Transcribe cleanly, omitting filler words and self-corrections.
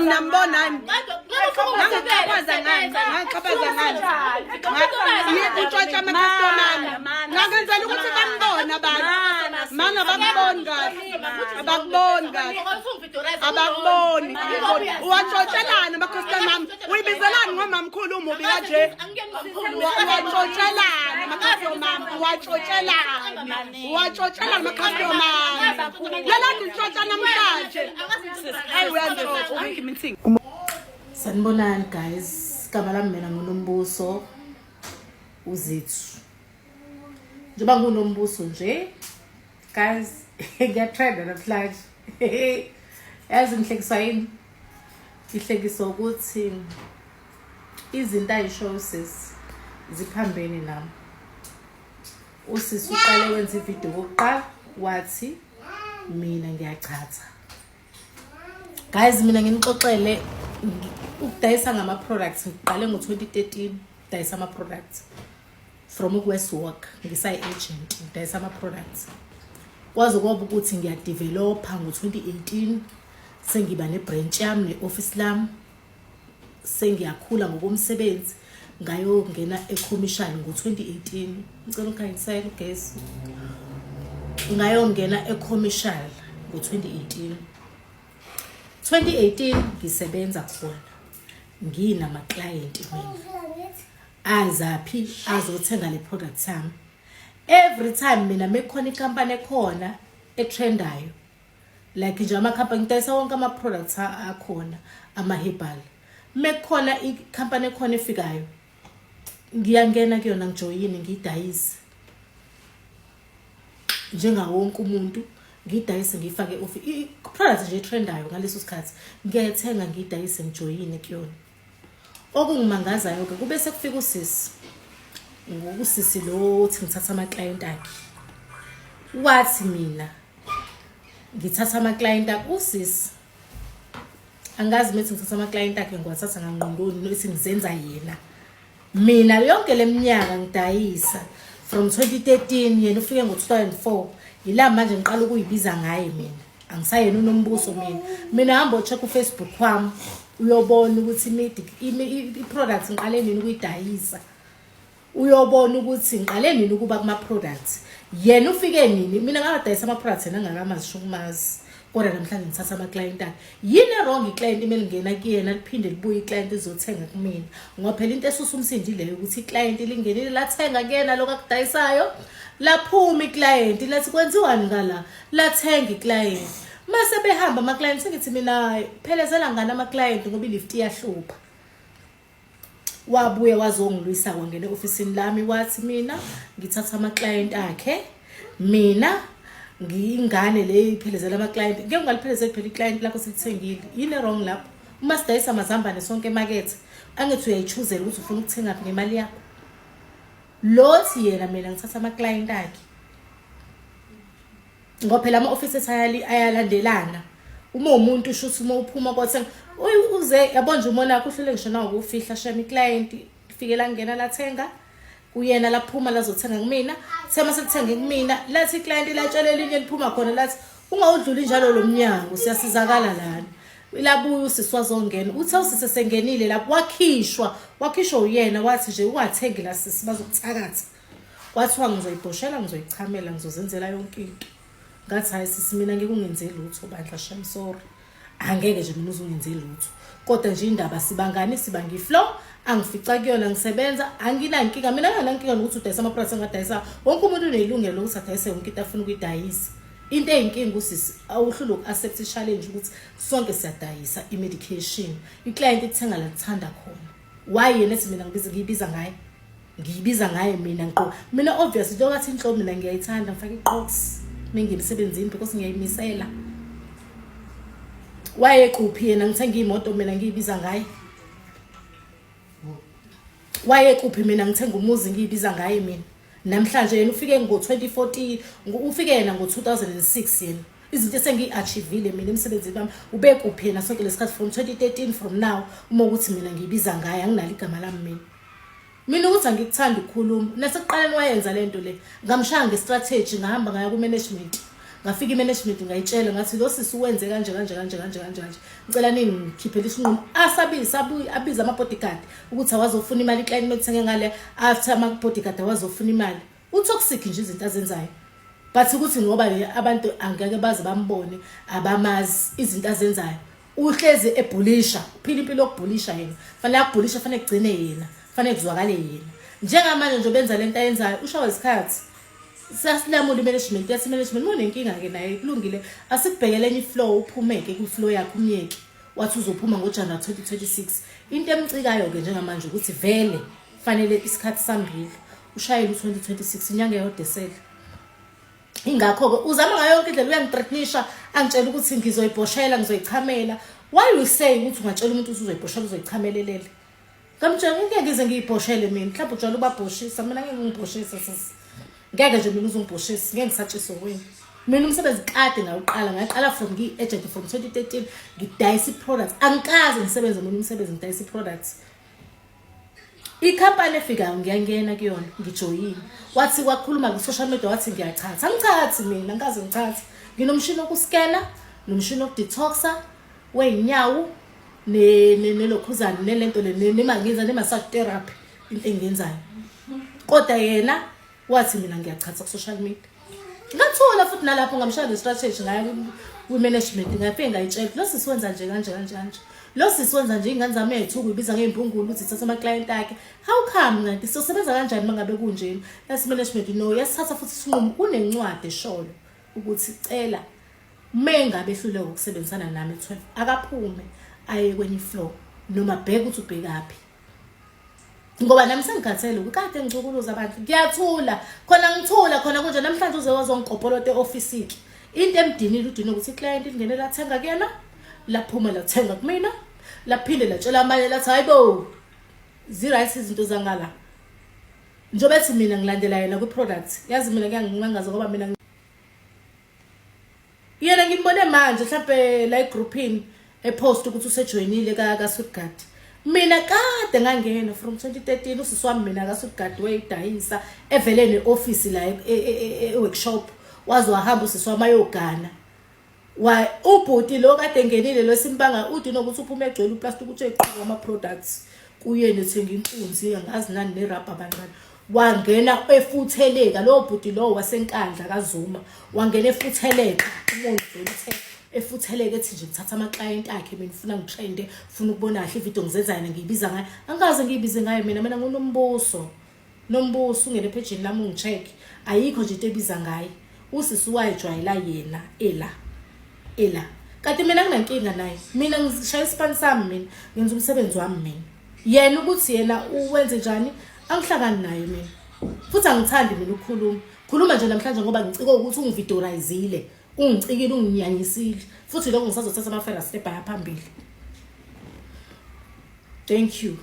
mina mbonani ngachabaza ngani yekutshontsha ama-customer ngakenzela ukuthi bambone abantu mana bakuboni kahle abakuboni uwatshontshelana ama-customer ami uyibizelani ngomamkhulu umubi kanje uwatshontshelana ama-customer ami uwatshontshelana ama-customer ami yalani utshontsha namhlanje hayi uyantshontsha. Sanibonani guys, igama lami mina nguNombuso uZithu. Njengoba nguNombuso nje guys, ngiyatrenda namhlanje. Yazi ngihlekiswa yini? Ngihlekiswa ukuthi izinto ayisho sis ziphambene nami. Usisi uqale wenza ivideo kokuqala wathi mina ngiyachatha. Guys, mina nginixoxele ukudayisa ngama products ngiqale ngo2013 dayisa ama products from uWestwork ngisa agent dayisa ama products kwaze kwaba ukuthi ngiya developer ngo2018 sengiba ne branch yami ne office lami sengiyakhula ngokomsebenzi ngayongena e-commercial ngo2018 ngicela ukhanyisele guys ngayongena e-commercial ngo2018 ngisebenza khona nginama client mina azaphi azothenga le product sami every time mina mekhona icompany ekhona etrendayo like nje ama company ngidayisa wonke ama products akhona ama herbal mekhona icompany ekhona efikayo ngiyangena kuyona ngijoyine ngidayisa njengawo wonke umuntu ngidayise ngifake products nje trendayo ngaleso sikhathi ngiyathenga ngidayise ngijoyine kuyona. Okungimangazayo ke kube sekufika usisi ngobusisi lo uthi ngithatha ama client akhe wathi mina ngithatha ama client akhe usisi angazi methi ngithatha ama client akhe ngiwathatha ngangqondoni nokuthi ngizenza yena mina yonke leminyaka ngidayisa from 2013 yena ufike ngo2004 yila manje ngiqala ukuyibiza ngaye mina angisayena uNombuso mina hamba check uFacebook kwami uyobona ukuthi i-products ngiqale nini ukuyidayisa uyobona ukuthi ngiqale nini ukuba kuma products yena ufike nini mina ngabadayisa ama products yena ngangamazi kodwa namhlanje ngithatha ama client akhe yini wrong iclient imeli ngena kuyena liphinde libuye iclient izothenga kumina ngoba phela into esusa umsindi leyo ukuthi iclient lingenile lathenga kuyena lokho akudayisayo laphuma iclient lathi kwenziwani ngala lathenga iclient mase behamba ama clients ngithi mina phelezela ngana ama client ngoba ilift iyahlupha wabuye wazongilwisa kwangene officeini lami wathi mina ngithatha ama client akhe mina ngingane le iphelezela ama client ngeke ngaliphelezela phela iclient lakho silithengile yini wrong lapho uma sidayisa amazambane sonke emarket angithi uyayichoosela ukuthi ufuna ukuthenga ngemali yakho lothi yena mina ngithatha ama client akhe ngoba phela ama offices ayalandelana uma umuntu ushuthi uma uphuma kwathenga uze yabonje umona wakho uhlele ngisho nawo ukufihla shame client ifike la ngena lathenga uyena laphuma lazothenga kumina sema selithenga kumina lathi client latshela elinye liphuma khona lathi ungawudluli njalo lo mnyango siyasizakala lana ilabuye usiswazongena uthi awusisengenile lapho wakhishwa uyena wathi nje ungathengi la sisi bazokuthakatha kwathiwa ngizoyibhoshela ngizoyichamela ngizozenzela yonke into ngathi hayi sisi mina ngeke ungenzele lutho bandla shame sorry angeke nje mina uzungenzele lutho kodwa nje indaba sibangani sibanga iflow angifica kuyona ngisebenza anginankinga mina nginankinga nokuthi udayisa ama products engadayisa wonke umuntu unelungelo lokuthi adayise yonke into afuna ukuyidayisa into eyinkinga usisi awuhlula uku-accept challenge ukuthi sonke siyadayisa i-medication i-client ithenga la kuthanda khona why yena ethi mina ngiyibiza ngaye mina nqo mina obviously njengokuthi inhlobo mina ngiyayithanda ngifaka iqox mengimsebenzini because ngiyayimisela waye kuphi yena ngithenga imoto mina ngiyibiza ngaye waye kuphi mina ngithenga umuzi ngiyibiza ngaye mina namhlanje yena ufike ngo2014 ufike yena ngo2006 yena izinto esengiachievile mina emsebenzini wami ube kuphi yena sonke lesikhathi from 2013 from now uma ukuthi mina ngiyibiza ngaye anginalo igama lami mina ukuthi angikuthanda ukukhuluma nasekuqaleni wayenza lento le ngamshaya ngestrategy ngahamba ngaya ku management ngafika imanagement ngayitshela ngathi lo sisi uwenze kanje ngicela ningikhiphele isinqumo abiza ama bodyguard ukuthi awazofuna imali client methenge ngale after ama bodyguard awazofuna imali utoxic nje izinto azenzayo but ukuthi ngoba abantu angeke baze bambone abamazi izinto azenzayo uhlezi ebullisha phila impilo yokubullisha yena fanele akubullisha fanele kugcine yena fanele kuzwakale yena njengamanje nje benza lento ayenzayo ushawa isikhathi sasilamula imanagement yathi management unenkinga ke naye kulungile asikubhekeleni iflow uphumeke ku flow yakhe umyeki wathi uzophuma ngoJanuary 2026 into emcikayo ke njengamanje ukuthi vele fanele isikhathi sambili ushayele u2026 inyanga yodesela ingakho ke uzama ngayo yonke indlela uyangithreatenisha angitshela ukuthi ngizoyiboshela ngizoyichamela why you say ukuthi ungatshela umuntu uzoyiboshela uzoyichamelelele ngamtshela ngeke ngize ngiyibhoshele mina mhlawumbe ujwayele ubabhoshisa mina ngeke ngibhoshisa sisi ngeke nje mina uzongibhoshisa ngeke ngisatshisa wena mina umsebenzi kade ngawuqala ngaqala from ngi-agent from 2013 ngidayisa products angikaze ngisebenze mina umsebenzi ngidayisa products ikhampani efikayo ngiyangena kuyona ngijoyini wathi kwakhuluma ku social media wathi ngiyachatha angichathi mina ngikaze ngichatha nginomshini wokuskena nomshini wokudetoxa weinyawo nelokhuzana nelento nemangiza nemassage therapy into engenzayo kodwa yena wathi mina ngiyachatha ku social media ngathola futhi nalapho ngamshaya strategy ngayo management ngafike ngayitshela lo sisiwenza nje kanje lo sisiwenza nje ingane zami yethu ibiza ngeimpungulu ukuthi ithatha ama client akhe how come ngathi sosebenza kanjani mangabe kunjeni yasi management no yasithatha futhi isinqumo kunencwadi esholo ukuthi cela mengabe ehluleka ukusebenzisana nami 12 akaphume aye kwenye floor noma bheka ukuthi ubhekapi ngoba nami sengikhathele ukade ngicukuluza abantu ngiyathula khona ngithula khona kunje namhlanje uze wazongqobholote office iki into emdinile udinile ukuthi client ingene lathenga kuyena laphuma lathenga kumina laphinde latshela amanye lathi hayibo ziright izinto zangala njobe ethi mina ngilandela yena ku product yazi mina kuyangimangaza ngoba mina yena ngimbone manje mhlawumbe la groupini epost ukuthi usejoinile ka Sudgard mina kade ngangena from 2013 usisi wami mina ka Sudgard wayidayisa evelene office la workshop wazi wahamba usisi wami ayogana ubhuti lo kade ngenile lo simpanga uthi nokuthi uphume egcwele uplastic uthi eqhubeka ama products kuyena ethenga inkunzi angazi nani nerubber abancane wangena efutheleka lo bhuti lo wasenkandla kaZuma wangena efutheleka umuntu uthe efutheleka ethi nje ngithatha ama client akhe mina ufuna ngitrende ufuna ukubona kahle ivideo ngizenzana ngiyibiza ngayo angaze ngiyibize ngayo mina ngunombuso ungene page lami ungicheck ayikho nje into ebiza ngayo usisi wayijwayela yena ela kanti mina nginankinga naye mina ngishaya isipani sami mina ngenza umsebenzi wami mina yena ukuthi yena uwenze njani angihlakani naye mina futhi angithandi mina ukukhuluma nje namhlanje ngoba ngicike ukuthi ungivideoizile ungicikile unginyanyisile futhi lokho ngisazothatha ama first step phambili. Thank you.